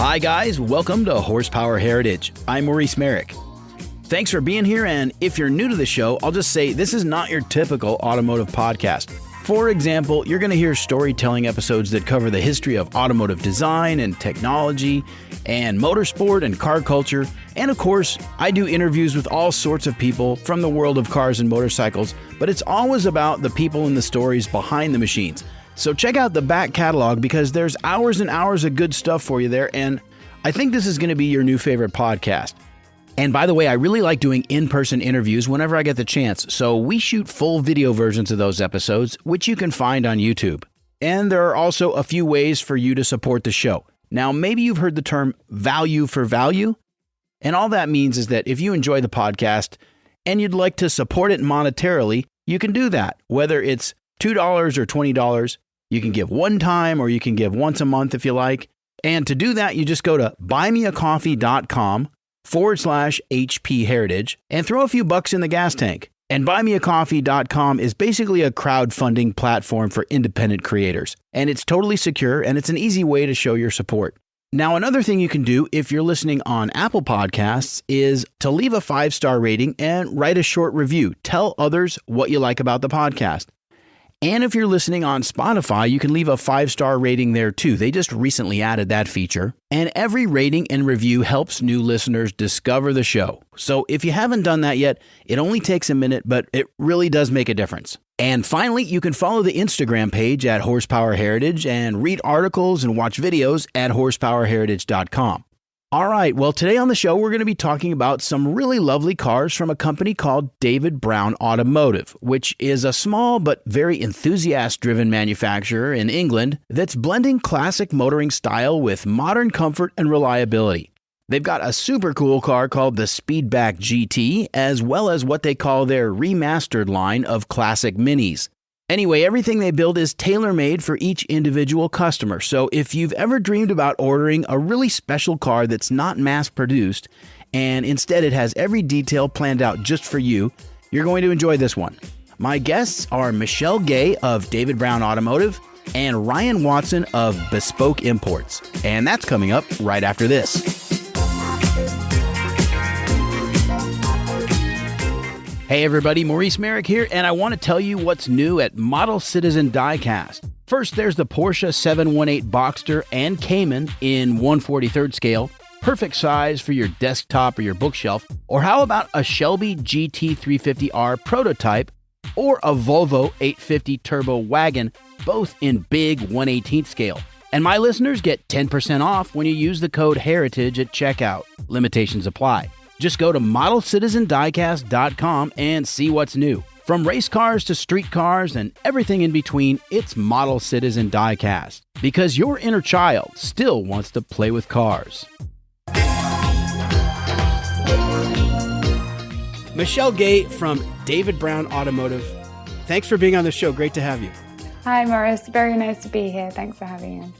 Hi guys, welcome to Horsepower Heritage. I'm Maurice Merrick. Thanks for being here, and if you're new to the show, I'll just say this is not your typical automotive podcast. For example, you're going to hear storytelling episodes that cover the history of automotive design and technology and motorsport and car culture. And of course, I do interviews with all sorts of people from the world of cars and motorcycles, but it's always about the people and the stories behind the machines. So check out the back catalog because there's hours and hours of good stuff for you there, and I think this is going to be your new favorite podcast. And by the way, I really like doing in-person interviews whenever I get the chance, so we shoot full video versions of those episodes, which you can find on YouTube. And there are also a few ways for you to support the show. Now, maybe you've heard the term value for value, and all that means is that if you enjoy the podcast and you'd like to support it monetarily, you can do that, whether it's $2 or $20. You can give one time or you can give once a month if you like. And to do that, you just go to buymeacoffee.com/HP Heritage and throw a few bucks in the gas tank. And buymeacoffee.com is basically a crowdfunding platform for independent creators. And it's totally secure and it's an easy way to show your support. Now, another thing you can do if you're listening on Apple Podcasts is to leave a 5-star rating and write a short review. Tell others what you like about the podcast. And if you're listening on Spotify, you can leave a 5-star rating there too. They just recently added that feature. And every rating and review helps new listeners discover the show. So if you haven't done that yet, it only takes a minute, but it really does make a difference. And finally, you can follow the Instagram page at Horsepower Heritage and read articles and watch videos at horsepowerheritage.com. All right, well, today on the show, we're going to be talking about some really lovely cars from a company called David Brown Automotive, which is a small but very enthusiast-driven manufacturer in England that's blending classic motoring style with modern comfort and reliability. They've got a super cool car called the Speedback GT, as well as what they call their Remastered line of classic minis. Anyway, everything they build is tailor-made for each individual customer. So if you've ever dreamed about ordering a really special car that's not mass-produced, and instead it has every detail planned out just for you, you're going to enjoy this one. My guests are Michelle Gay of David Brown Automotive and Ryan Watson of Bespoke Imports. And that's coming up right after this. Hey everybody, Maurice Merrick here, and I want to tell you what's new at Model Citizen Diecast. First, there's the Porsche 718 Boxster and Cayman in 1/43rd scale, perfect size for your desktop or your bookshelf. Or how about a Shelby GT350R prototype or a Volvo 850 Turbo Wagon, both in big 1/18th scale. And my listeners get 10% off when you use the code HERITAGE at checkout. Limitations apply. Just go to modelcitizendiecast.com and see what's new. From race cars to street cars and everything in between, it's Model Citizen Diecast. Because your inner child still wants to play with cars. Michelle Gay from David Brown Automotive. Thanks for being on the show. Great to have you. Hi, Maurice. Very nice to be here. Thanks for having us.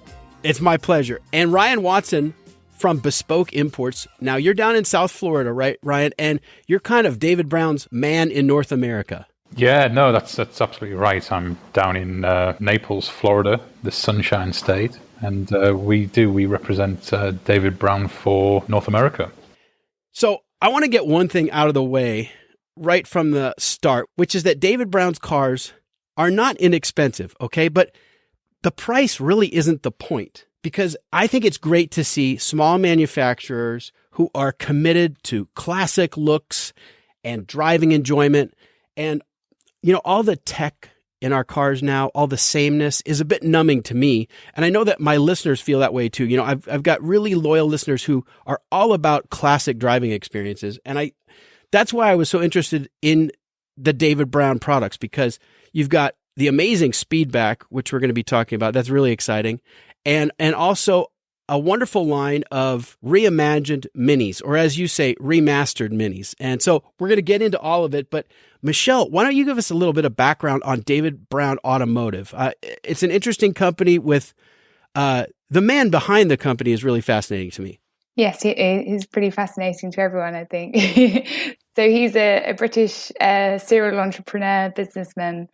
It's my pleasure. And Ryan Watson from Bespoke Imports. Now, you're down in South Florida, right, Ryan? And you're kind of David Brown's man in North America. Yeah, no, that's absolutely right. I'm down in Naples, Florida, the Sunshine State. And we represent David Brown for North America. So I want to get one thing out of the way right from the start, which is that David Brown's cars are not inexpensive, okay? But the price really isn't the point. Because I think it's great to see small manufacturers who are committed to classic looks and driving enjoyment. And, you know, all the tech in our cars now, all the sameness is a bit numbing to me. And I know that my listeners feel that way too. You know, I've got really loyal listeners who are all about classic driving experiences. And that's why I was so interested in the David Brown products, because you've got the amazing Speedback, which we're going to be talking about. That's really exciting. And also a wonderful line of reimagined minis, or as you say, remastered minis. And so we're going to get into all of it. But Michelle, why don't you give us a little bit of background on David Brown Automotive? It's an interesting company with the man behind the company is really fascinating to me. Yes, he's pretty fascinating to everyone, I think. So he's a British serial entrepreneur, businessman,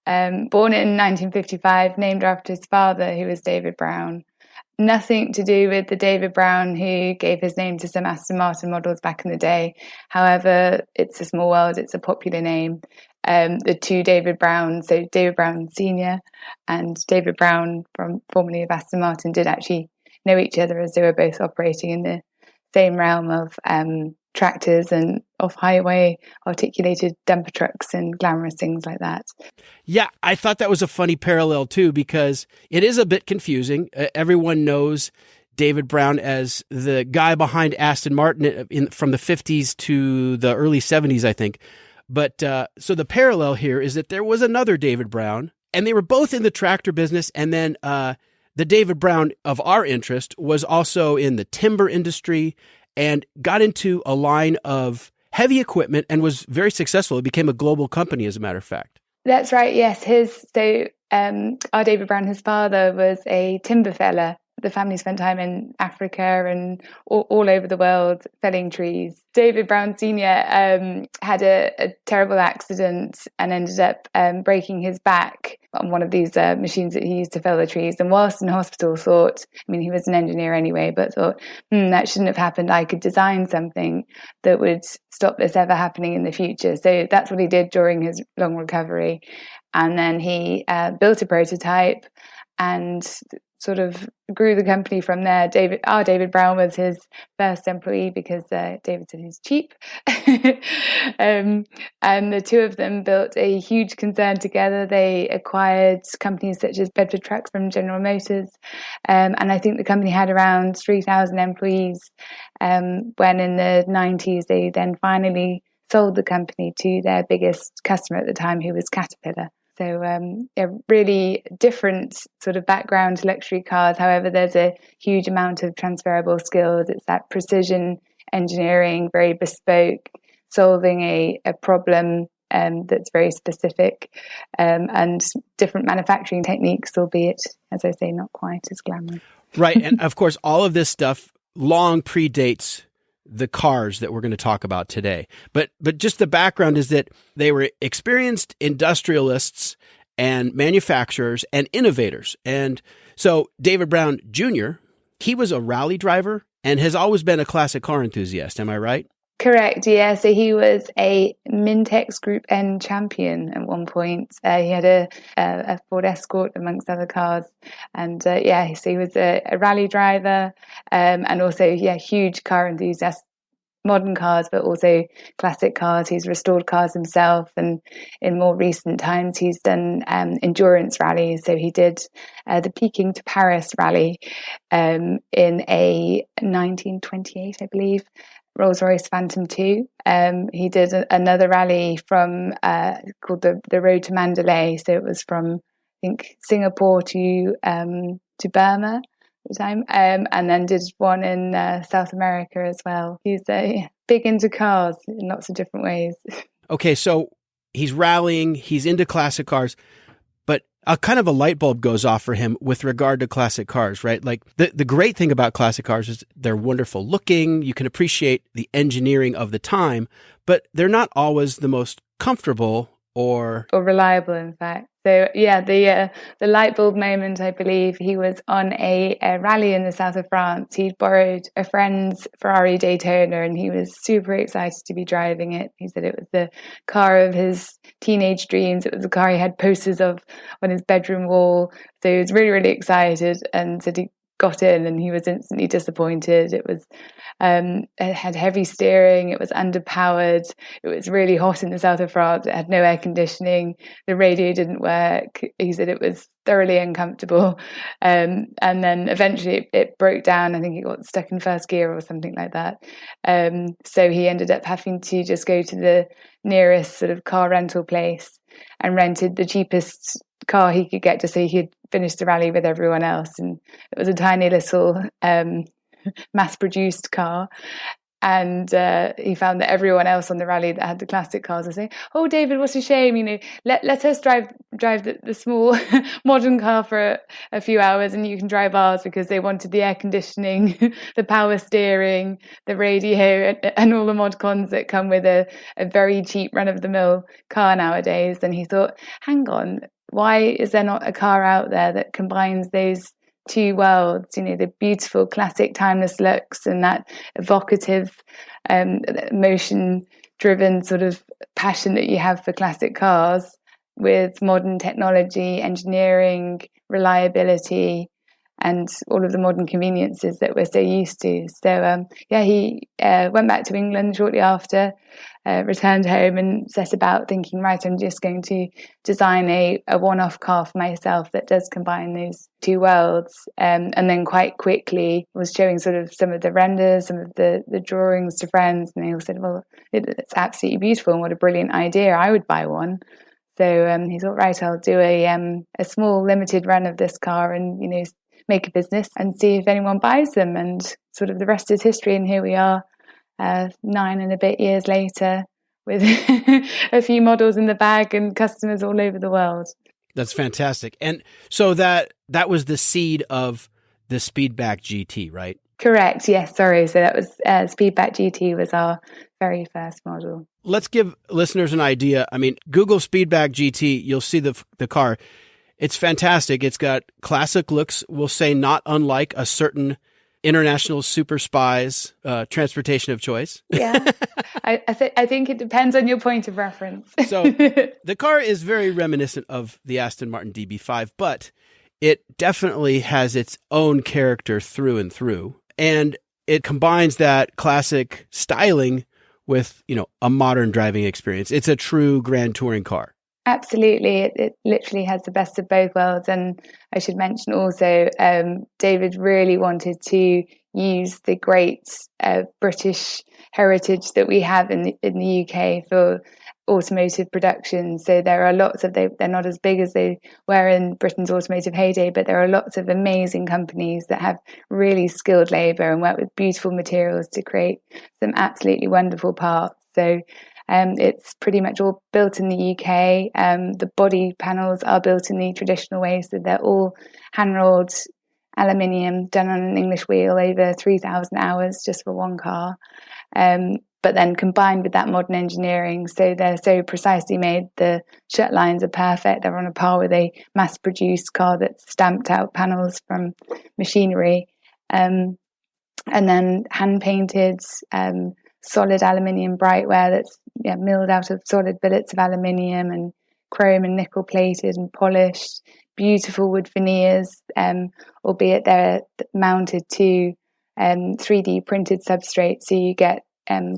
born in 1955, named after his father, who was David Brown. nothing to do with the David Brown who gave his name to some Aston Martin models back in the day. However, it's a small world, it's a popular name. The two David Browns, so David Brown Senior and David Brown, formerly of Aston Martin, did actually know each other, as they were both operating in the same realm of tractors and off-highway articulated dumper trucks and glamorous things like that. Yeah, I thought that was a funny parallel too, because it is a bit confusing. Everyone knows David Brown as the guy behind Aston Martin from the 50s to the early 70s, I think. But so the parallel here is that there was another David Brown, and they were both in the tractor business. And then the David Brown of our interest was also in the timber industry and got into a line of heavy equipment and was very successful. It became a global company, as a matter of fact. That's right, yes. Our David Brown, his father, was a timber feller. The family spent time in Africa and all over the world felling trees. David Brown Sr. had a terrible accident and ended up breaking his back on one of these machines that he used to fell the trees. And whilst in hospital he was an engineer anyway, but thought, that shouldn't have happened. I could design something that would stop this ever happening in the future. So that's what he did during his long recovery. And then he built a prototype and sort of grew the company from there. David Brown was his first employee because David said he's cheap. And the two of them built a huge concern together. They acquired companies such as Bedford Trucks from General Motors. And I think the company had around 3,000 employees when in the 90s they then finally sold the company to their biggest customer at the time, who was Caterpillar. So a really different sort of background to luxury cars. However, there's a huge amount of transferable skills. It's that precision engineering, very bespoke, solving a problem that's very specific, and different manufacturing techniques, albeit, as I say, not quite as glamorous. Right. And of course, all of this stuff long predates the cars that we're going to talk about today. But just the background is that they were experienced industrialists and manufacturers and innovators. And so David Brown Jr., he was a rally driver and has always been a classic car enthusiast. Am I right? Correct, yeah. So he was a Mintex Group N champion at one point. He had a Ford Escort amongst other cars. And so he was a rally driver, and also, huge car enthusiast. Modern cars, but also classic cars. He's restored cars himself, and in more recent times he's done endurance rallies. So he did the Peking to Paris rally in a 1928, I believe, Rolls-Royce Phantom 2. He did another rally from called the Road to Mandalay. So it was from, I think, Singapore to Burma at the time, and then did one in South America as well. He's big into cars in lots of different ways. Okay, so he's rallying, he's into classic cars, but a kind of a light bulb goes off for him with regard to classic cars, right? Like the great thing about classic cars is they're wonderful looking. You can appreciate the engineering of the time, but they're not always the most comfortable or reliable, in fact. So the light bulb moment, I believe, he was on a rally in the south of France. He'd borrowed a friend's Ferrari Daytona and he was super excited to be driving it. He said it was the car of his teenage dreams. It was the car he had posters of on his bedroom wall. So he was really, really excited, and said he got in and he was instantly disappointed. It was it had heavy steering, it was underpowered, it was really hot in the south of France, it had no air conditioning, the radio didn't work. He said it was thoroughly uncomfortable, and then eventually it broke down. I think it got stuck in first gear or something like that, so he ended up having to just go to the nearest sort of car rental place and rented the cheapest car he could get, just so he could finish the rally with everyone else. And it was a tiny little mass-produced car, and he found that everyone else on the rally that had the classic cars were saying, "Oh, David, what a shame! Let us drive the small modern car for a few hours, and you can drive ours," because they wanted the air conditioning, the power steering, the radio, and all the mod cons that come with a very cheap run-of-the-mill car nowadays. And he thought, hang on, why is there not a car out there that combines those two worlds, the beautiful classic timeless looks and that evocative motion driven sort of passion that you have for classic cars, with modern technology, engineering, reliability, and all of the modern conveniences that we're so used to. So he went back to England shortly after, returned home and set about thinking, right, I'm just going to design a one-off car for myself that does combine those two worlds. And then quite quickly was showing sort of some of the renders, some of the drawings to friends, and they all said, well, it's absolutely beautiful and what a brilliant idea, I would buy one. So he thought, right, I'll do a small limited run of this car and, make a business and see if anyone buys them. And sort of the rest is history. And here we are 9 and a bit years later with a few models in the bag and customers all over the world. That's fantastic. And so that was the seed of the Speedback GT, right? Correct. Yes. Sorry. So that was Speedback GT was our very first model. Let's give listeners an idea. I mean, Google Speedback GT, you'll see the car. It's fantastic. It's got classic looks, we'll say not unlike a certain international super spy's transportation of choice. Yeah. I think it depends on your point of reference. So the car is very reminiscent of the Aston Martin DB5, but it definitely has its own character through and through. And it combines that classic styling with, a modern driving experience. It's a true grand touring car. Absolutely. It literally has the best of both worlds. And I should mention also, David really wanted to use the great British heritage that we have in the UK for automotive production. So there are lots of, they're not as big as they were in Britain's automotive heyday, but there are lots of amazing companies that have really skilled labour and work with beautiful materials to create some absolutely wonderful parts. So it's pretty much all built in the UK. The body panels are built in the traditional way, so they're all hand-rolled aluminium done on an English wheel over 3,000 hours just for one car. But then combined with that modern engineering, so they're so precisely made. The shut lines are perfect. They're on a par with a mass-produced car that's stamped out panels from machinery. And then hand-painted solid aluminium brightware that's milled out of solid billets of aluminium and chrome and nickel plated and polished. Beautiful wood veneers, albeit they're mounted to 3D printed substrate, so you get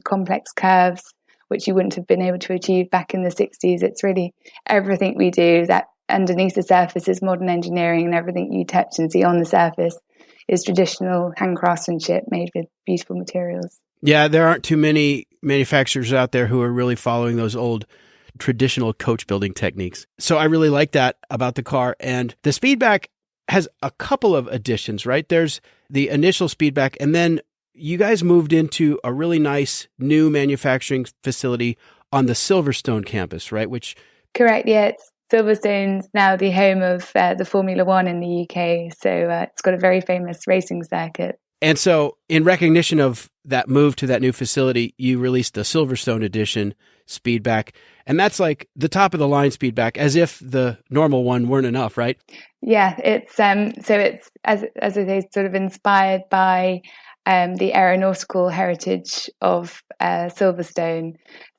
complex curves which you wouldn't have been able to achieve back in the 60s. It's really everything we do that underneath the surface is modern engineering, and everything you touch and see on the surface is traditional hand craftsmanship made with beautiful materials. Yeah, there aren't too many manufacturers out there who are really following those old traditional coach building techniques. So I really like that about the car. And the Speedback has a couple of additions, right? There's the initial Speedback, and then you guys moved into a really nice new manufacturing facility on the Silverstone campus, right? Correct, yeah. Silverstone's now the home of the Formula One in the UK. So it's got a very famous racing circuit. And so in recognition of that move to that new facility, you released the Silverstone edition Speedback. And that's like the top of the line Speedback, as if the normal one weren't enough, right? Yeah, it's so it's as I say, sort of inspired by the aeronautical heritage of Silverstone.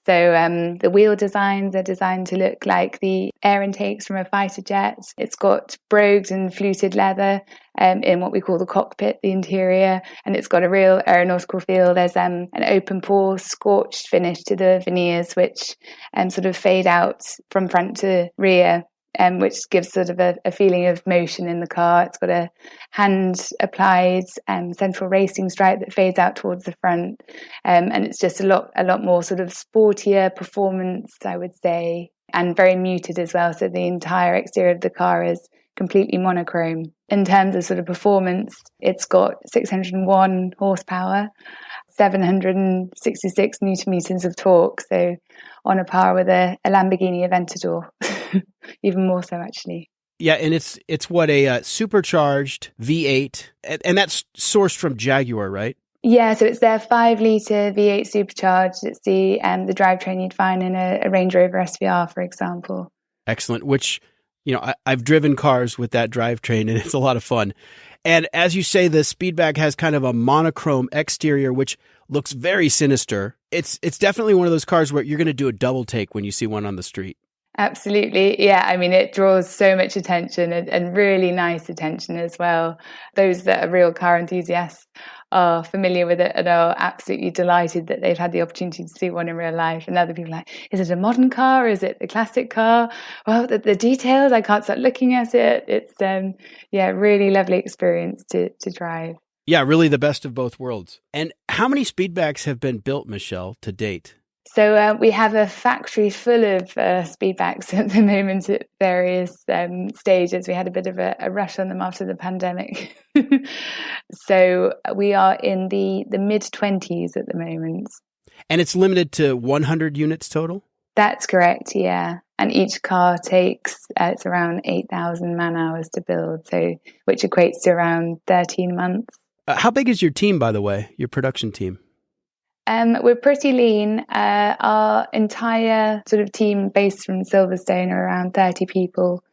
So the wheel designs are designed to look like the air intakes from a fighter jet. It's got brogued and fluted leather in what we call the cockpit, the interior, and it's got a real aeronautical feel. There's an open pore, scorched finish to the veneers, which sort of fade out from front to rear, which gives sort of a feeling of motion in the car. It's got a hand-applied central racing stripe that fades out towards the front, and it's just a lot more sort of sportier performance, I would say, and very muted as well. So the entire exterior of the car is completely monochrome. In terms of sort of performance, it's got 601 horsepower, 766 newton meters of torque, so on a par with a Lamborghini Aventador, even more so actually. Yeah, and it's what, a supercharged V8, and that's sourced from Jaguar, right? Yeah, so it's their 5-litre V8 supercharged. It's the drivetrain you'd find in a Range Rover SVR, for example. Excellent, which, I've driven cars with that drivetrain, and it's a lot of fun. And as you say, the Speedback has kind of a monochrome exterior, which looks very sinister. It's definitely one of those cars where you're going to do a double take when you see one on the street. Absolutely. Yeah. I mean, it draws so much attention and really nice attention as well. Those that are real car enthusiasts are familiar with it and are absolutely delighted that they've had the opportunity to see one in real life. And other people are like, is it a modern car? Is it a classic car? Well, the details, I can't stop looking at it. It's, really lovely experience to drive. Yeah, really the best of both worlds. And how many Speedbacks have been built, Michelle, to date? So we have a factory full of Speedbacks at the moment at various stages. We had a bit of a rush on them after the pandemic. So we are in the mid-20s at the moment. And it's limited to 100 units total? That's correct, yeah. And each car takes, it's around 8,000 man-hours to build, so which equates to around 13 months. How big is your team, by the way, your production team? We're pretty lean. Our entire sort of team based from Silverstone are around 30 people,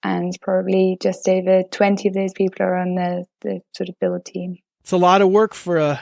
and probably just over 20 of those people are on the sort of build team. It's a lot of work for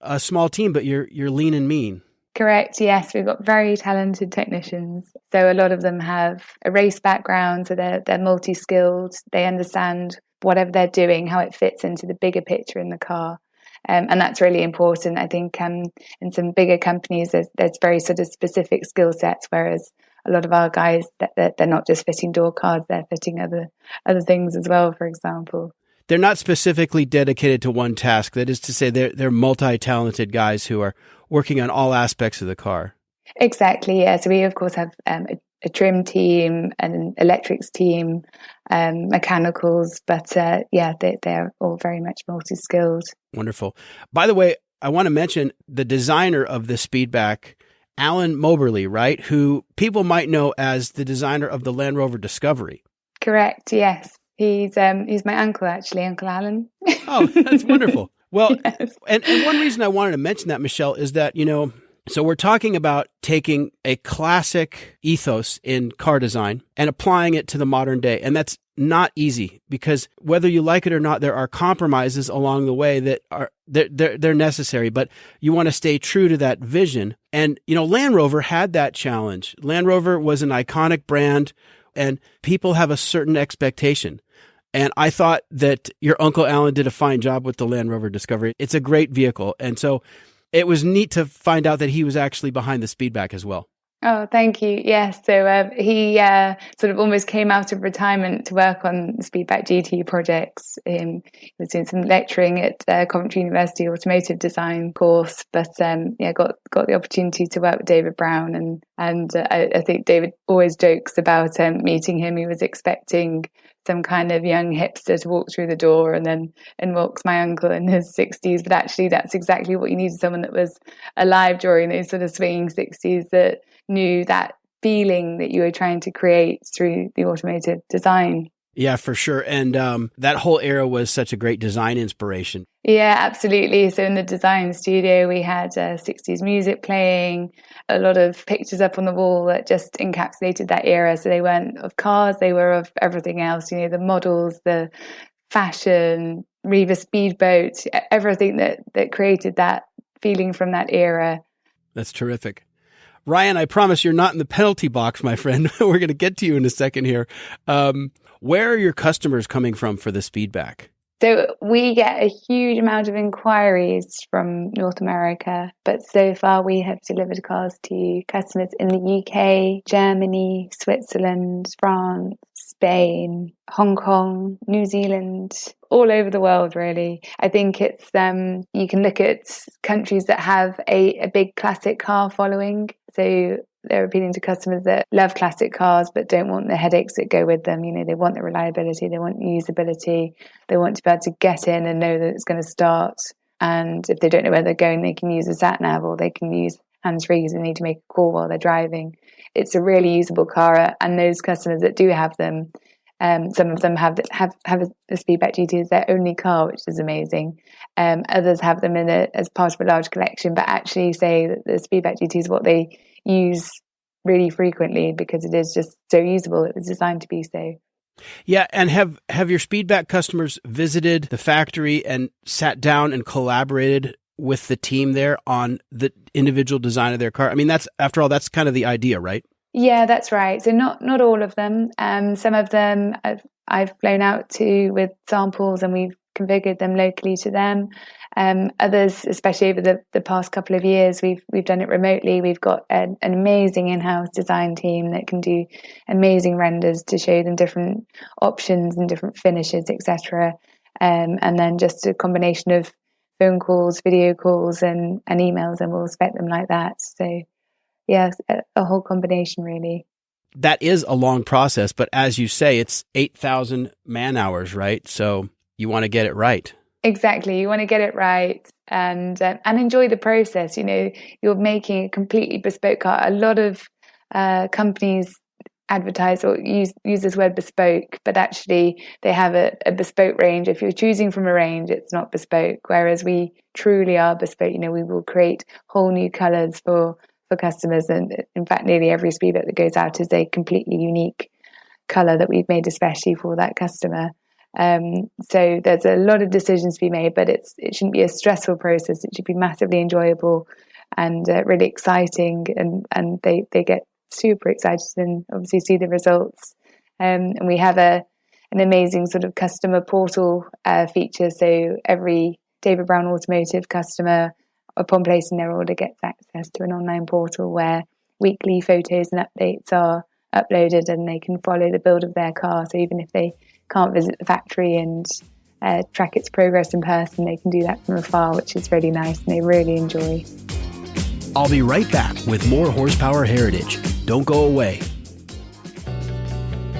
a small team, but you're lean and mean. Correct, yes. We've got very talented technicians. So a lot of them have a race background, so they're multi-skilled. They understand whatever they're doing, how it fits into the bigger picture in the car. And that's really important. I think in some bigger companies, there's very sort of specific skill sets, whereas a lot of our guys, they're not just fitting door cards, they're fitting other things as well, for example. They're not specifically dedicated to one task. That is to say, they're multi-talented guys who are working on all aspects of the car. Exactly, yeah. So we, of course, have a trim team, an electrics team, mechanicals, but they're all very much multi-skilled. Wonderful. By the way, I want to mention the designer of the Speedback, Alan Moberly, right? Who people might know as the designer of the Land Rover Discovery. Correct, yes. He's my uncle, actually, Uncle Alan. Oh, that's wonderful. Well, yes. and one reason I wanted to mention that, Michelle, is that, so we're talking about taking a classic ethos in car design and applying it to the modern day. And that's not easy because whether you like it or not, there are compromises along the way that are they're necessary, but you want to stay true to that vision. And, Land Rover had that challenge. Land Rover was an iconic brand and people have a certain expectation. And I thought that your Uncle Alan did a fine job with the Land Rover Discovery. It's a great vehicle. And so it was neat to find out that he was actually behind the Speedback as well. Oh, thank you. Yes. So he sort of almost came out of retirement to work on the Speedback GT projects. He was doing some lecturing at Coventry University Automotive Design course, but got the opportunity to work with David Brown. And I think David always jokes about meeting him. He was expecting some kind of young hipster to walk through the door, and then in walks my uncle in his 60s. But actually, that's exactly what you needed, someone that was alive during those sort of swinging 60s that knew that feeling that you were trying to create through the automotive design. Yeah, for sure. And that whole era was such a great design inspiration. Yeah, absolutely. So in the design studio, we had 60s music playing, a lot of pictures up on the wall that just encapsulated that era. So they weren't of cars, they were of everything else, the models, the fashion, Reva speedboat, everything that created that feeling from that era. That's terrific. Ryan, I promise you're not in the penalty box, my friend. We're going to get to you in a second here. Where are your customers coming from for the Speedback? So we get a huge amount of inquiries from North America, but so far we have delivered cars to customers in the UK, Germany, Switzerland, France, Spain, Hong Kong, New Zealand, all over the world, really. I think it's, you can look at countries that have a big classic car following. So they're appealing to customers that love classic cars but don't want the headaches that go with them. They want the reliability, they want usability, they want to be able to get in and know that it's going to start. And if they don't know where they're going, they can use a sat nav or they can use hands-free because they need to make a call while they're driving. It's a really usable car, and those customers that do have them, some of them have a Speedback GT as their only car, which is amazing. Others have them as part of a large collection, but actually say that the Speedback GT is what they use really frequently because it is just so usable. It was designed to be so. Yeah, and have your Speedback customers visited the factory and sat down and collaborated with the team there on the individual design of their car? I mean, that's kind of the idea, right? Yeah, that's right. So not all of them. Some of them I've flown out to with samples and we've configured them locally to them. Others, especially over the past couple of years, we've done it remotely. We've got an amazing in-house design team that can do amazing renders to show them different options and different finishes, etc. And then just a combination of phone calls, video calls, and emails, and we'll spec them like that. So yeah, a whole combination really. That is a long process, but as you say, it's 8,000 man hours, right? So you want to get it right. Exactly. You want to get it right and enjoy the process. You know, you're making a completely bespoke car. A lot of companies advertise or use this word bespoke, but actually they have a bespoke range. If you're choosing from a range, it's not bespoke, whereas we truly are bespoke. You know, we will create whole new colors for customers. And in fact, nearly every Speedback that goes out is a completely unique color that we've made especially for that customer. So there's a lot of decisions to be made, but it shouldn't be a stressful process. It should be massively enjoyable and really exciting, and they get super excited and obviously see the results. And we have an amazing sort of customer portal feature. So every David Brown Automotive customer, upon placing their order, gets access to an online portal where weekly photos and updates are uploaded, and they can follow the build of their car. So even if they can't visit the factory and track its progress in person, they can do that from afar, which is really nice and they really enjoy. I'll be right back with more Horsepower Heritage. Don't go away.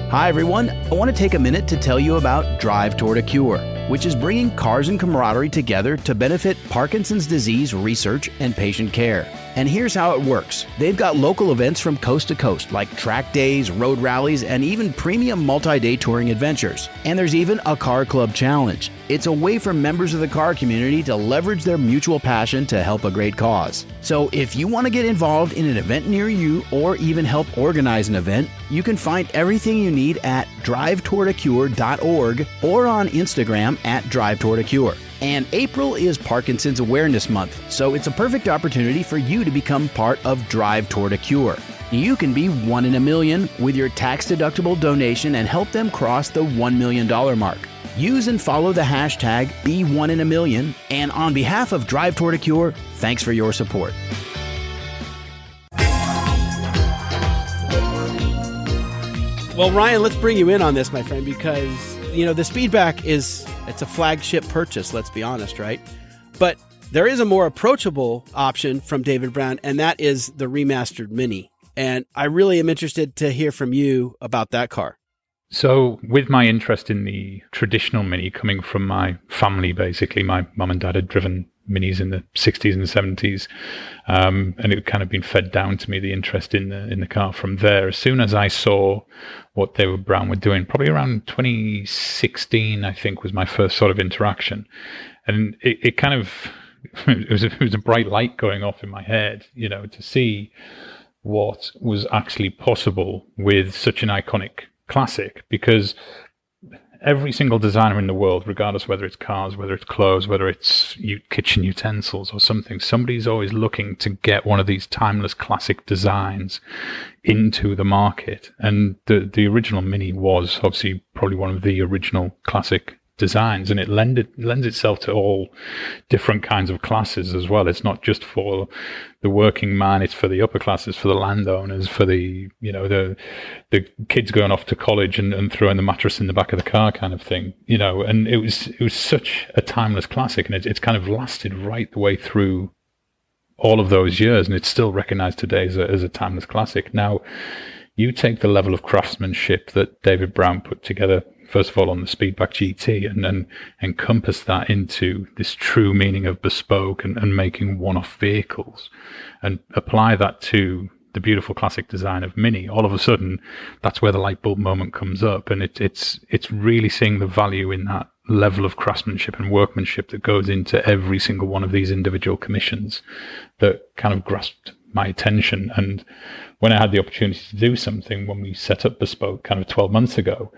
Hi, everyone. I want to take a minute to tell you about Drive Toward a Cure, which is bringing cars and camaraderie together to benefit Parkinson's disease research and patient care. And here's how it works. They've got local events from coast to coast, like track days, road rallies, and even premium multi-day touring adventures. And there's even a car club challenge. It's a way for members of the car community to leverage their mutual passion to help a great cause. So if you want to get involved in an event near you or even help organize an event, you can find everything you need at drivetowardacure.org or on Instagram at drivetowardacure. And April is Parkinson's Awareness Month, so it's a perfect opportunity for you to become part of Drive Toward a Cure. You can be 1 in a million with your tax-deductible donation and help them cross the $1 million mark. Use and follow the hashtag #Be1in a Million. And on behalf of Drive Toward a Cure, thanks for your support. Well, Ryan, let's bring you in on this, my friend, because, you know, the Speedback it's a flagship purchase, let's be honest, right? But there is a more approachable option from David Brown, and that is the Remastered Mini. And I really am interested to hear from you about that car. So with my interest in the traditional Mini coming from my family, basically, my mum and dad had driven Minis in the 60s and 70s, and it had kind of been fed down to me, the interest in the car from there. As soon as I saw what David Brown were doing, probably around 2016, I think, was my first sort of interaction. And it kind of, it was a bright light going off in my head, you know, to see what was actually possible with such an iconic classic, because every single designer in the world, regardless whether it's cars, whether it's clothes, whether it's kitchen utensils or something, somebody's always looking to get one of these timeless classic designs into the market. And the original Mini was obviously probably one of the original classic designs, and it lends itself to all different kinds of classes as well. It's not just for the working man, it's for the upper classes, for the landowners, for the, you know, the kids going off to college and throwing the mattress in the back of the car kind of thing, you know. And it was such a timeless classic, and it's kind of lasted right the way through all of those years, and it's still recognized today as a timeless classic. Now, you take the level of craftsmanship that David Brown put together, first of all, on the Speedback GT, and then encompass that into this true meaning of bespoke and making one-off vehicles, and apply that to the beautiful classic design of Mini. All of a sudden, that's where the light bulb moment comes up, and it's really seeing the value in that level of craftsmanship and workmanship that goes into every single one of these individual commissions that kind of grasped my attention. And when I had the opportunity to do something when we set up Bespoke kind of 12 months ago,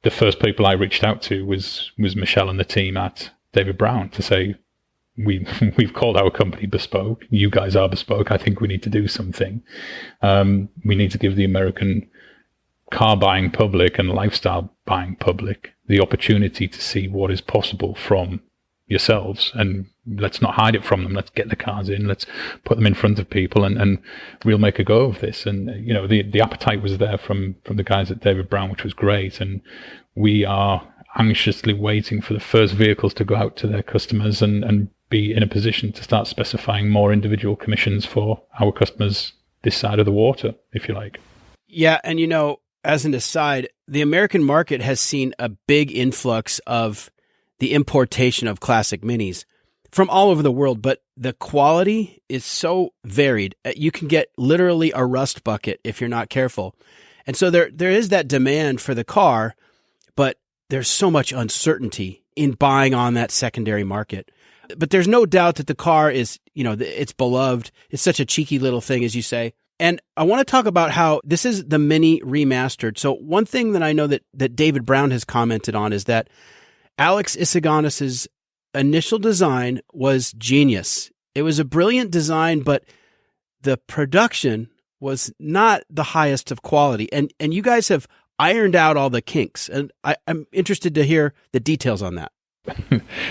the first people I reached out to was Michelle and the team at David Brown to say, we've called our company Bespoke. You guys are Bespoke. I think we need to do something. We need to give the American car buying public and lifestyle buying public the opportunity to see what is possible from yourselves, and let's not hide it from them. Let's get the cars in, let's put them in front of people, and we'll make a go of this. And the appetite was there from the guys at David Brown, which was great, and we are anxiously waiting for the first vehicles to go out to their customers and be in a position to start specifying more individual commissions for our customers this side of the water, if you like. Yeah, and as an aside, the American market has seen a big influx of the importation of classic minis from all over the world, but the quality is so varied. You can get literally a rust bucket if you're not careful. And so there is that demand for the car, but there's so much uncertainty in buying on that secondary market. But there's no doubt that the car is, it's beloved. It's such a cheeky little thing, as you say. And I want to talk about how this is the Mini Remastered. So one thing that I know that David Brown has commented on is that Alec Issigonis' initial design was genius. It was a brilliant design, but the production was not the highest of quality. And you guys have ironed out all the kinks. And I'm interested to hear the details on that.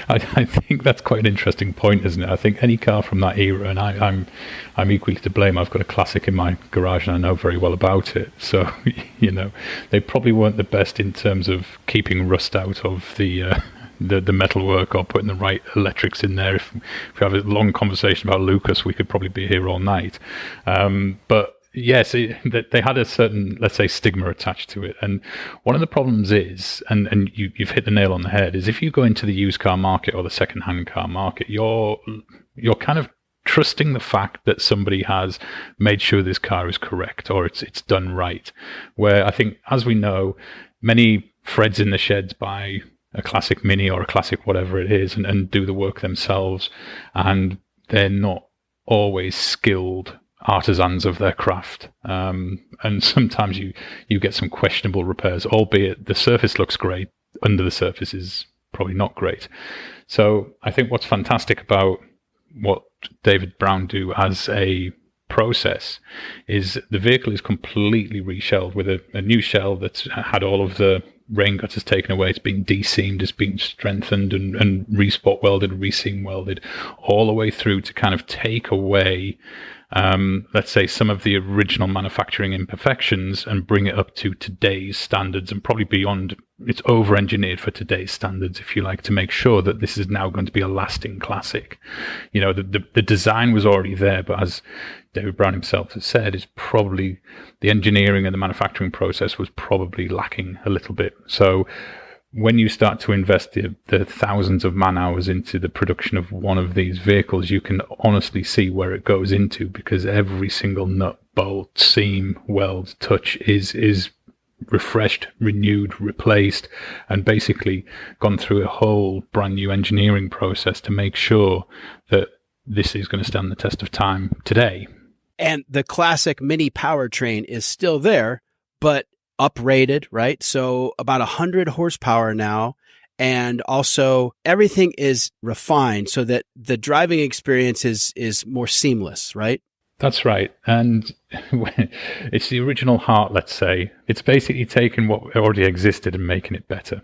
I think that's quite an interesting point, isn't it? I think any car from that era, and I'm equally to blame. I've got a classic in my garage and I know very well about it. So, they probably weren't the best in terms of keeping rust out of the metalwork or putting the right electrics in there. If we have a long conversation about Lucas, we could probably be here all night. But yes, they had a certain, let's say, stigma attached to it. And one of the problems is, and you've hit the nail on the head, is if you go into the used car market or the second-hand car market, you're kind of trusting the fact that somebody has made sure this car is correct or it's done right. Where I think, as we know, many Freds in the sheds buy a classic Mini or a classic whatever it is and do the work themselves, and they're not always skilled artisans of their craft, and sometimes you get some questionable repairs, albeit the surface looks great, under the surface is probably not great. So I think what's fantastic about what David Brown do as a process is the vehicle is completely reshelled with a new shell that's had all of the rain gutters taken away. It's been de-seamed, it's been strengthened and re-spot welded, re-seam welded, all the way through to kind of take away let's say some of the original manufacturing imperfections and bring it up to today's standards and probably beyond. It's over-engineered for today's standards, if you like, to make sure that this is now going to be a lasting classic. The design was already there, but as David Brown himself has said, is probably the engineering and the manufacturing process was probably lacking a little bit. So when you start to invest the thousands of man hours into the production of one of these vehicles, you can honestly see where it goes into, because every single nut, bolt, seam, weld, touch is refreshed, renewed, replaced, and basically gone through a whole brand new engineering process to make sure that this is going to stand the test of time today. And the classic Mini powertrain is still there, but uprated, right? So about 100 horsepower now. And also everything is refined so that the driving experience is more seamless, right? That's right. And it's the original heart, let's say. It's basically taking what already existed and making it better.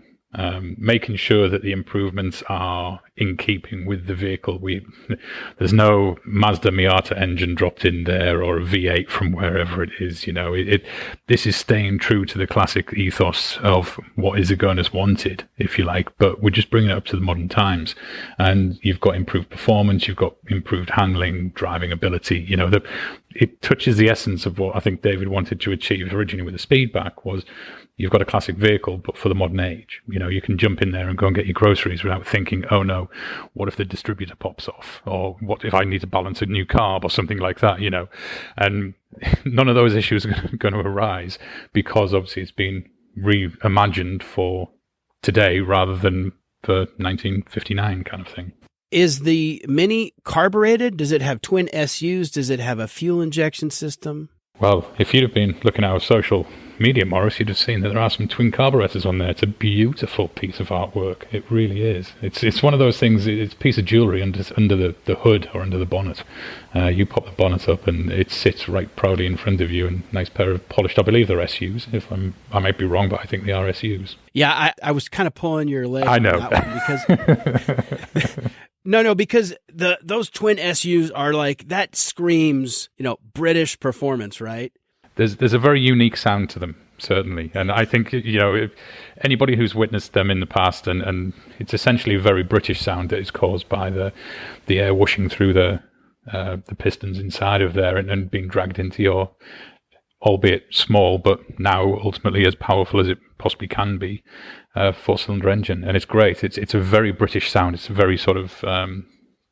Making sure that the improvements are in keeping with the vehicle. There's no Mazda Miata engine dropped in there or a V8 from wherever it is. This is staying true to the classic ethos of what Issigonis wanted, if you like, but we're just bringing it up to the modern times. And you've got improved performance, you've got improved handling, driving ability. It touches the essence of what I think David wanted to achieve originally with the Speedback was, you've got a classic vehicle, but for the modern age. You can jump in there and go and get your groceries without thinking, oh no, what if the distributor pops off? Or what if I need to balance a new carb or something like that, And none of those issues are going to arise because obviously it's been reimagined for today rather than for 1959 kind of thing. Is the Mini carbureted? Does it have twin SUs? Does it have a fuel injection system? Well, if you'd have been looking at our social media, Maurice, you'd have seen that there are some twin carburetors on there. It's a beautiful piece of artwork. It really is. It's one of those things, it's a piece of jewellery under the hood or under the bonnet. You pop the bonnet up and it sits right proudly in front of you, and nice pair of polished, I believe they're SUs. I might be wrong, but I think they are SUs. Yeah, I was kind of pulling your leg. I know. On that one because No, because those twin SUs are like, that screams, British performance, right? There's a very unique sound to them, certainly. And I think, if anybody who's witnessed them in the past, and it's essentially a very British sound that is caused by the air whooshing through the pistons inside of there and being dragged into your, albeit small, but now ultimately as powerful as it possibly can be, four-cylinder engine. And it's great. It's a very British sound. It's a very sort of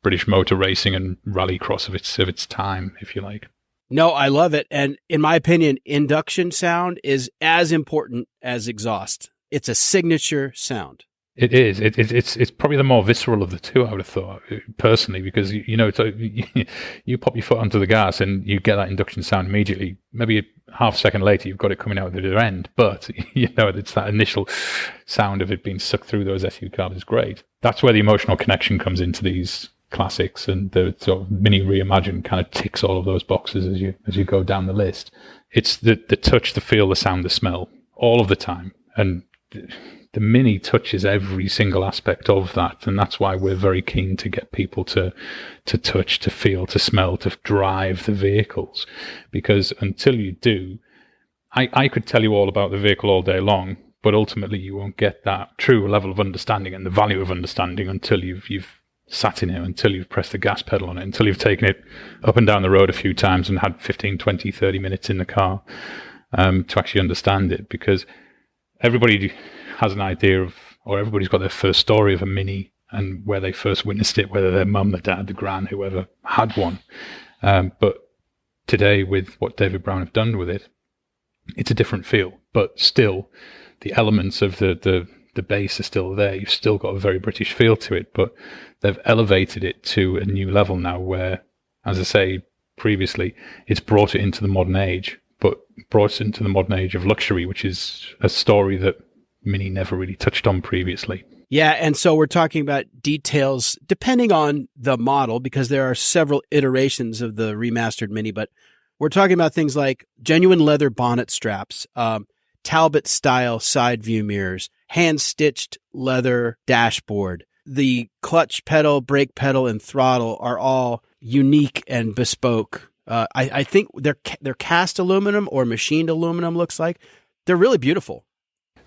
British motor racing and rallycross of its time, if you like. No, I love it. And in my opinion, induction sound is as important as exhaust. It's a signature sound. It is. It's probably the more visceral of the two, I would have thought, personally, because you pop your foot onto the gas and you get that induction sound immediately. Maybe a half second later, you've got it coming out the other end, but it's that initial sound of it being sucked through those SU carbs is great. That's where the emotional connection comes into these classics, and the sort of Mini Reimagined kind of ticks all of those boxes as you go down the list. It's the touch, the feel, the sound, the smell, all of the time, and the Mini touches every single aspect of that, and that's why we're very keen to get people to touch, to feel, to smell, to drive the vehicles, because until you do, I could tell you all about the vehicle all day long, but ultimately you won't get that true level of understanding and the value of understanding until you've sat in it, until you've pressed the gas pedal on it, until you've taken it up and down the road a few times and had 15, 20, 30 minutes in the car to actually understand it, because everybody has an idea of, or everybody's got their first story of a Mini and where they first witnessed it, whether their mum, their dad, the gran, whoever had one. But today, with what David Brown have done with it, it's a different feel, but still the elements of the base are still there. You've still got a very British feel to it, but they've elevated it to a new level now where, as I say previously, it's brought it into the modern age, but brought it into the modern age of luxury, which is a story that Mini never really touched on previously. Yeah, and so we're talking about details depending on the model, because there are several iterations of the remastered Mini, but we're talking about things like genuine leather bonnet straps, Talbot-style side view mirrors, hand-stitched leather dashboard. The clutch pedal, brake pedal, and throttle are all unique and bespoke. I think they're cast aluminum or machined aluminum, looks like. They're really beautiful.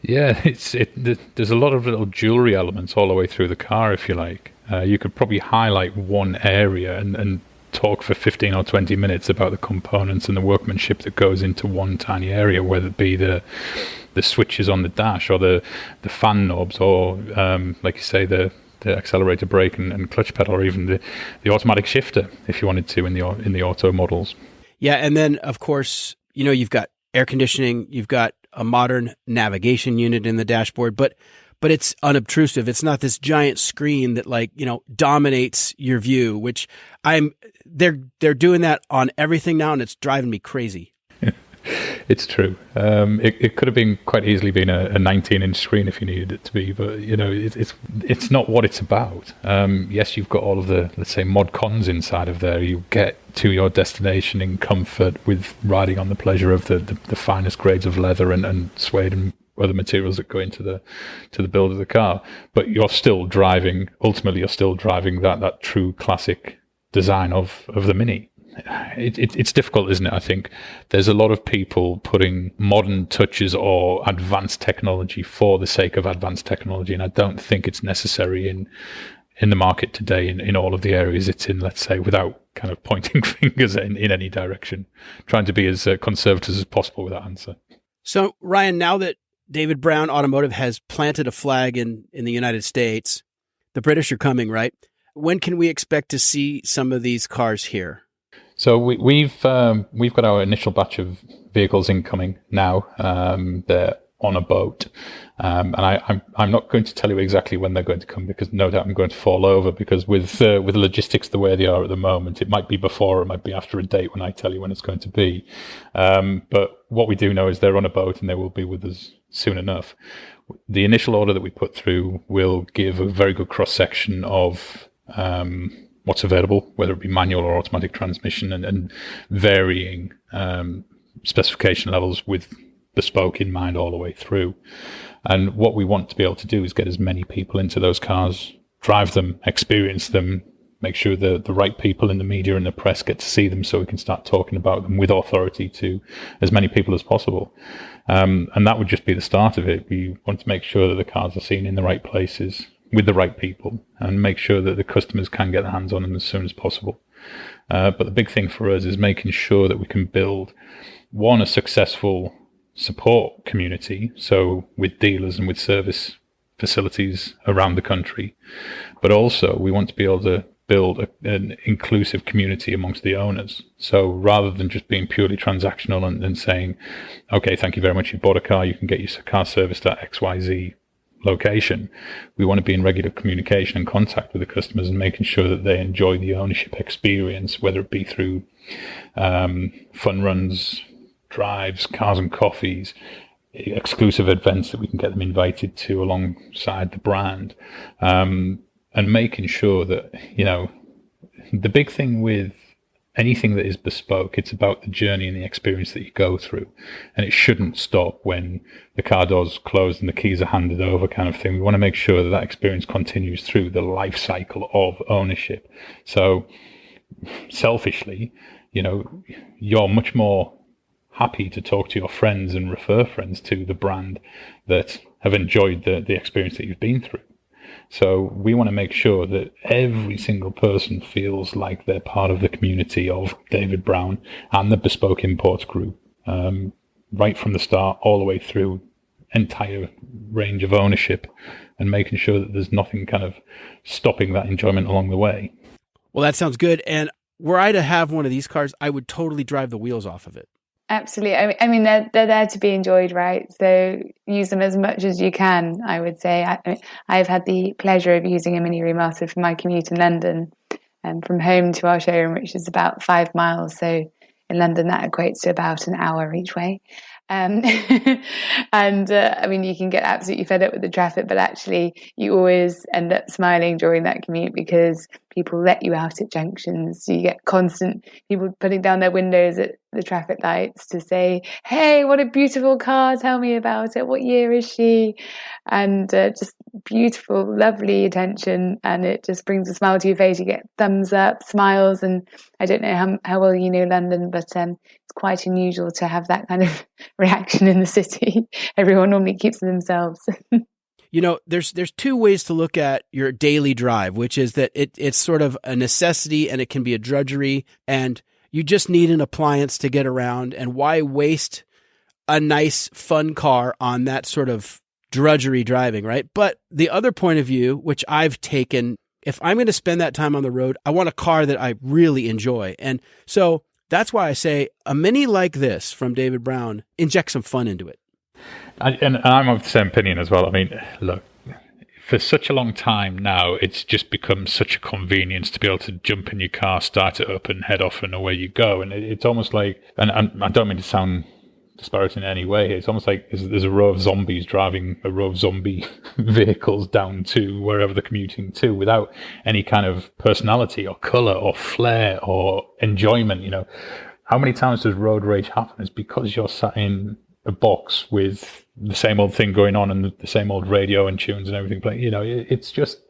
Yeah, there's a lot of little jewelry elements all the way through the car, if you like. You could probably highlight one area and talk for 15 or 20 minutes about the components and the workmanship that goes into one tiny area, whether it be the switches on the dash or the fan knobs, or like you say, the accelerator, brake and clutch pedal, or even the automatic shifter, if you wanted to, in the auto models. Yeah, and then of course, you've got air conditioning, you've got a modern navigation unit in the dashboard, but it's unobtrusive. It's not this giant screen that dominates your view, which they're doing that on everything now, and it's driving me crazy. It's true. It could have been quite easily been a 19-inch screen if you needed it to be, but it's not what it's about. Yes, you've got all of the, let's say, mod cons inside of there. You get to your destination in comfort with riding on the pleasure of the finest grades of leather and suede and other materials that go into the build of the car. But you're still driving. Ultimately, you're still driving that true classic design of the Mini. It's difficult, isn't it? I think there's a lot of people putting modern touches or advanced technology for the sake of advanced technology, and I don't think it's necessary in the market today in all of the areas it's in, let's say, without kind of pointing fingers in any direction, trying to be as conservative as possible with that answer. So, Ryan, now that David Brown Automotive has planted a flag in the United States, the British are coming, right? When can we expect to see some of these cars here? So we've got our initial batch of vehicles incoming now. They're on a boat. And I'm not going to tell you exactly when they're going to come, because no doubt I'm going to fall over, because with the logistics the way they are at the moment, it might be before, it might be after a date when I tell you when it's going to be. But what we do know is they're on a boat and they will be with us soon enough. The initial order that we put through will give a very good cross-section of what's available, whether it be manual or automatic transmission, and varying specification levels with Bespoke in mind all the way through. And what we want to be able to do is get as many people into those cars, drive them, experience them, make sure the right people in the media and the press get to see them so we can start talking about them with authority to as many people as possible. And that would just be the start of it. We want to make sure that the cars are seen in the right places with the right people, and make sure that the customers can get their hands on them as soon as possible. But the big thing for us is making sure that we can build, one, a successful support community, so with dealers and with service facilities around the country, but also we want to be able to build an inclusive community amongst the owners. So rather than just being purely transactional and saying, okay, thank you very much, you bought a car, you can get your car serviced at XYZ location, we want to be in regular communication and contact with the customers and making sure that they enjoy the ownership experience, whether it be through fun runs, drives, cars and coffees, exclusive events that we can get them invited to alongside the brand, and making sure that, the big thing with anything that is bespoke, it's about the journey and the experience that you go through, and it shouldn't stop when the car door's closed and the keys are handed over, kind of thing. We want to make sure that experience continues through the life cycle of ownership. So selfishly, you're much more happy to talk to your friends and refer friends to the brand that have enjoyed the experience that you've been through. So we want to make sure that every single person feels like they're part of the community of David Brown and the Bespoke Imports Group, right from the start all the way through entire range of ownership, and making sure that there's nothing kind of stopping that enjoyment along the way. Well, that sounds good. And were I to have one of these cars, I would totally drive the wheels off of it. Absolutely. I mean, they're there to be enjoyed, right? So use them as much as you can, I would say. I've had the pleasure of using a Mini Remastered for my commute in London, from home to our showroom, which is about 5 miles. So in London, that equates to about an hour each way. And I mean, you can get absolutely fed up with the traffic, but actually you always end up smiling during that commute because people let you out at junctions. You get constant people putting down their windows at the traffic lights to say, hey, what a beautiful car, tell me about it, what year is she? And just beautiful, lovely attention, and it just brings a smile to your face. You get thumbs up, smiles, and I don't know how well you know London, but it's quite unusual to have that kind of reaction in the city. Everyone normally keeps to themselves. There's two ways to look at your daily drive, which is that it's sort of a necessity and it can be a drudgery, and you just need an appliance to get around. And why waste a nice, fun car on that sort of drudgery driving, right? But the other point of view, which I've taken, if I'm going to spend that time on the road, I want a car that I really enjoy. And so that's why I say a Mini like this from David Brown, inject some fun into it. And I'm of the same opinion as well. I mean, look, for such a long time now, it's just become such a convenience to be able to jump in your car, start it up and head off and away you go. And it's almost like, and I don't mean to sound disparate in any way, it's almost like there's a row of zombies driving a row of zombie vehicles down to wherever they're commuting to without any kind of personality or colour or flair or enjoyment. How many times does road rage happen? It's because you're sat in a box with the same old thing going on and the same old radio and tunes and everything playing. It's just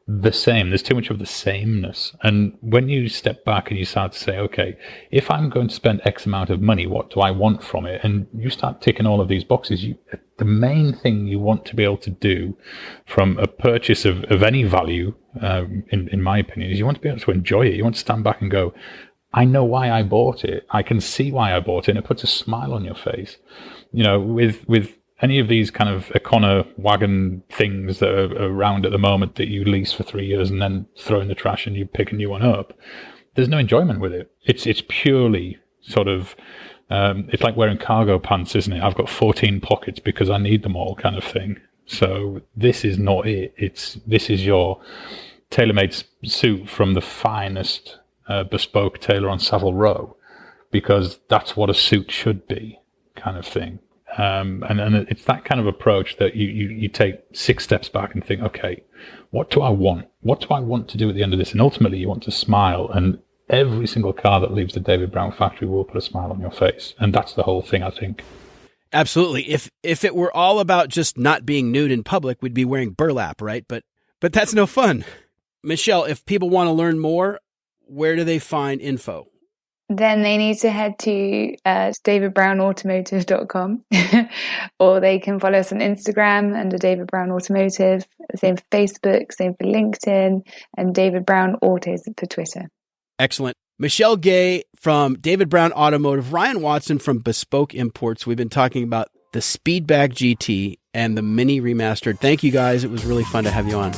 the same. There's too much of the sameness. And when you step back and you start to say, okay, if I'm going to spend X amount of money, what do I want from it? And you start ticking all of these boxes. The main thing you want to be able to do from a purchase of any value, in my opinion, is you want to be able to enjoy it. You want to stand back and go, I know why I bought it. I can see why I bought it, and it puts a smile on your face. With any of these kind of Econo wagon things that are around at the moment that you lease for 3 years and then throw in the trash and you pick a new one up, there's no enjoyment with it. It's purely sort of It's like wearing cargo pants, isn't it? I've got 14 pockets because I need them all, kind of thing. So this is not it. This is your tailor-made suit from the finest bespoke tailor on Savile Row, because that's what a suit should be, kind of thing. And it's that kind of approach that you take 6 steps back and think, okay, what do I want? What do I want to do at the end of this? And ultimately, you want to smile. And every single car that leaves the David Brown factory will put a smile on your face. And that's the whole thing, I think. Absolutely. If it were all about just not being nude in public, we'd be wearing burlap, right? But that's no fun. Michelle, if people want to learn more, where do they find info? Then they need to head to davidbrownautomotive.com or they can follow us on Instagram under David Brown Automotive, same for Facebook, same for LinkedIn, and David Brown Autos for Twitter. Excellent. Michelle Gay from David Brown Automotive, Ryan Watson from Bespoke Imports. We've been talking about the Speedback GT and the Mini Remastered. Thank you guys. It was really fun to have you on.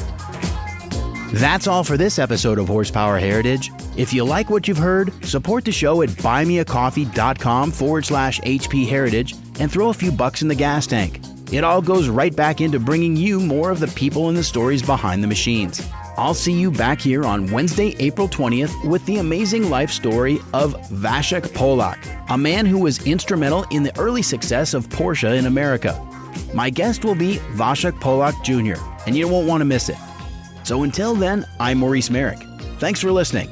That's all for this episode of Horsepower Heritage. If you like what you've heard, support the show at buymeacoffee.com/HP Heritage and throw a few bucks in the gas tank. It all goes right back into bringing you more of the people and the stories behind the machines. I'll see you back here on Wednesday, April 20th with the amazing life story of Vasek Polak, a man who was instrumental in the early success of Porsche in America. My guest will be Vasek Polak Jr., and you won't want to miss it. So until then, I'm Maurice Merrick. Thanks for listening.